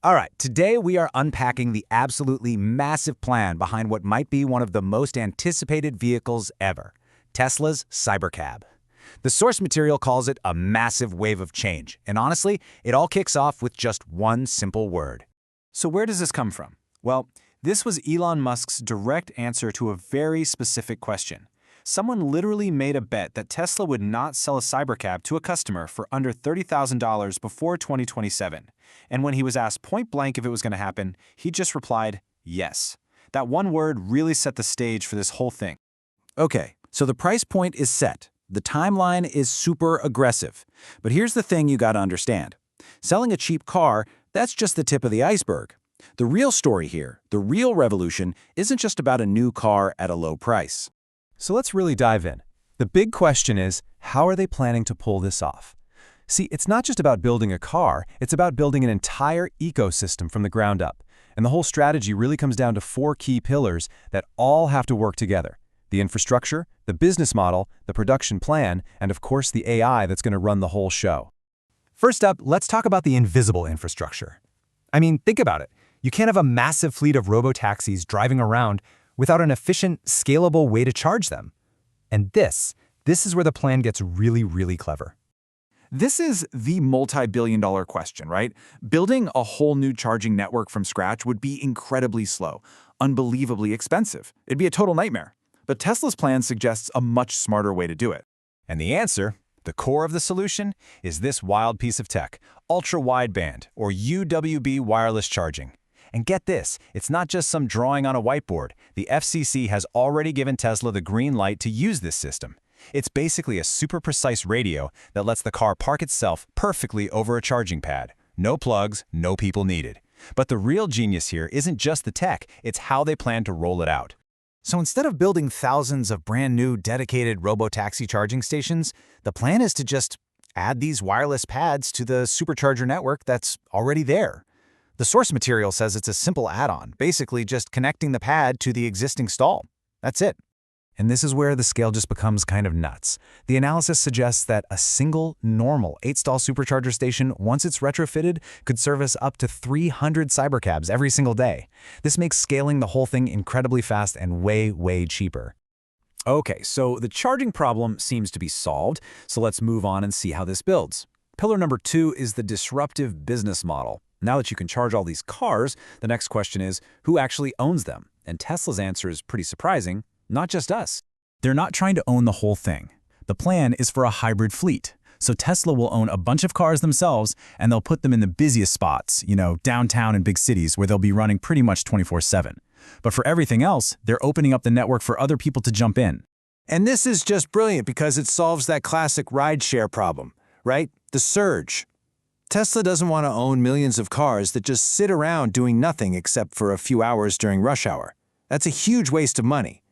All right, today we are unpacking the absolutely massive plan behind what might be one of the most anticipated vehicles ever, Tesla's Cybercab. The source material calls it a massive wave of change, and honestly, it all kicks off with just one simple word. So where does this come from? Well, this was Elon Musk's direct answer to a very specific question. Someone literally made a bet that Tesla would not sell a Cybercab to a customer for under $30,000 before 2027. And when he was asked point blank if it was going to happen, he just replied, yes. That one word really set the stage for this whole thing. Okay, so the price point is set. The timeline is super aggressive. But here's the thing you gotta understand. Selling a cheap car, that's just the tip of the iceberg. The real story here, the real revolution, isn't just about a new car at a low price. So let's really dive in. The big question is, how are they planning to pull this off? See, it's not just about building a car, it's about building an entire ecosystem from the ground up. And the whole strategy really comes down to four key pillars that all have to work together. The infrastructure, the business model, the production plan, and of course the AI that's going to run the whole show. First up, let's talk about the invisible infrastructure. I mean, think about it. You can't have a massive fleet of robotaxis driving around without an efficient, scalable way to charge them. And this is where the plan gets really, really clever. This is the multi-billion-dollar question, right? Building a whole new charging network from scratch would be incredibly slow, unbelievably expensive. It'd be a total nightmare. But Tesla's plan suggests a much smarter way to do it. And the answer, the core of the solution, is this wild piece of tech, ultra-wideband, or UWB wireless charging. And get this, it's not just some drawing on a whiteboard. The FCC has already given Tesla the green light to use this system. It's basically a super precise radio that lets the car park itself perfectly over a charging pad. No plugs, no people needed. But the real genius here isn't just the tech, it's how they plan to roll it out. So instead of building thousands of brand new dedicated robotaxi charging stations, the plan is to just add these wireless pads to the supercharger network that's already there. The source material says it's a simple add-on, basically just connecting the pad to the existing stall. That's it. And this is where the scale just becomes kind of nuts. The analysis suggests that a single, normal 8-stall supercharger station, once it's retrofitted, could service up to 300 Cybercabs every single day. This makes scaling the whole thing incredibly fast and way, way cheaper. Okay, so the charging problem seems to be solved, so let's move on and see how this builds. Pillar number 2 is the disruptive business model. Now that you can charge all these cars, the next question is, who actually owns them? And Tesla's answer is pretty surprising. Not just us. They're not trying to own the whole thing. The plan is for a hybrid fleet. So Tesla will own a bunch of cars themselves, and they'll put them in the busiest spots, downtown and big cities where they'll be running pretty much 24/7. But for everything else, they're opening up the network for other people to jump in. And this is just brilliant because it solves that classic rideshare problem, right? The surge. Tesla doesn't want to own millions of cars that just sit around doing nothing except for a few hours during rush hour. That's a huge waste of money.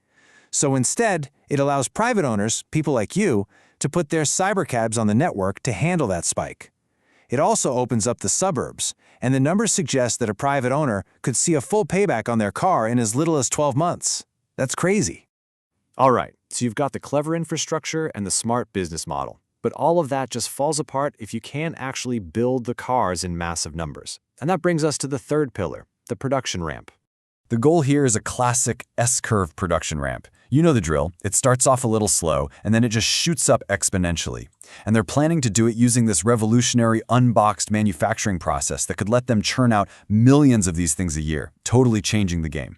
So instead, it allows private owners, people like you, to put their Cybercabs on the network to handle that spike. It also opens up the suburbs, and the numbers suggest that a private owner could see a full payback on their car in as little as 12 months. That's crazy. All right, so you've got the clever infrastructure and the smart business model. But all of that just falls apart if you can't actually build the cars in massive numbers. And that brings us to the third pillar, the production ramp. The goal here is a classic S-curve production ramp. You know the drill. It starts off a little slow, and then it just shoots up exponentially. And they're planning to do it using this revolutionary unboxed manufacturing process that could let them churn out millions of these things a year, totally changing the game.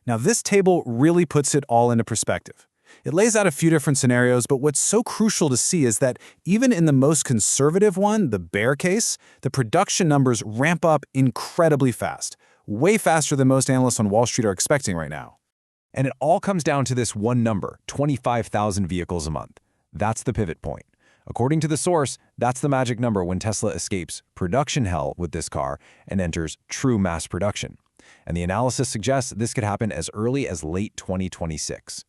Now this table really puts it all into perspective. It lays out a few different scenarios, but what's so crucial to see is that even in the most conservative one, the bear case, the production numbers ramp up incredibly fast, way faster than most analysts on Wall Street are expecting right now. And it all comes down to this one number, 25,000 vehicles a month. That's the pivot point. According to the source, that's the magic number when Tesla escapes production hell with this car and enters true mass production. And the analysis suggests this could happen as early as late 2026.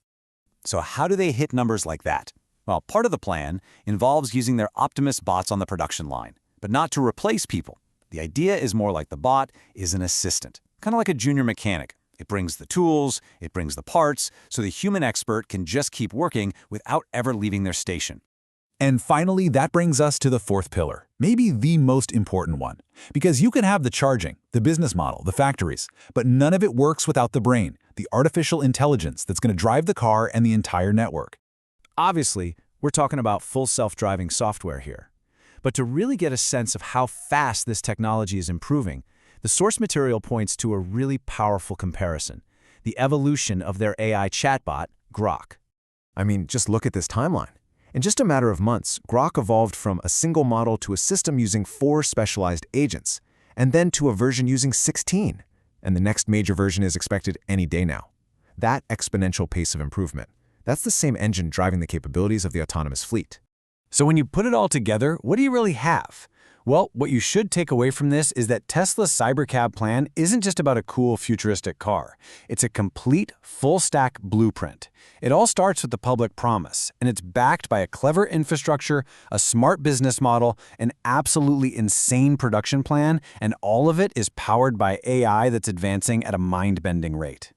So how do they hit numbers like that? Well, part of the plan involves using their Optimus bots on the production line, but not to replace people. The idea is more like the bot is an assistant, kind of like a junior mechanic. It brings the tools, it brings the parts, so the human expert can just keep working without ever leaving their station. And finally, that brings us to the fourth pillar, Maybe the most important one. Because you can have the charging, the business model, the factories, but none of it works without the brain, the artificial intelligence that's going to drive the car and the entire network. Obviously, we're talking about full self-driving software here. But to really get a sense of how fast this technology is improving, the source material points to a really powerful comparison: the evolution of their AI chatbot, Grok. I mean, just look at this timeline. In just a matter of months, Grok evolved from a single model to a system using 4 specialized agents, and then to a version using 16. And the next major version is expected any day now. That exponential pace of improvement, that's the same engine driving the capabilities of the autonomous fleet. So when you put it all together, what do you really have? Well, what you should take away from this is that Tesla's Cybercab plan isn't just about a cool futuristic car. It's a complete, full-stack blueprint. It all starts with the public promise, and it's backed by a clever infrastructure, a smart business model, an absolutely insane production plan, and all of it is powered by AI that's advancing at a mind-bending rate.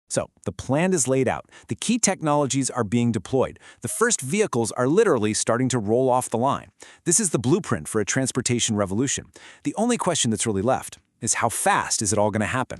So, the plan is laid out. The key technologies are being deployed. The first vehicles are literally starting to roll off the line. This is the blueprint for a transportation revolution. The only question that's really left is how fast is it all going to happen?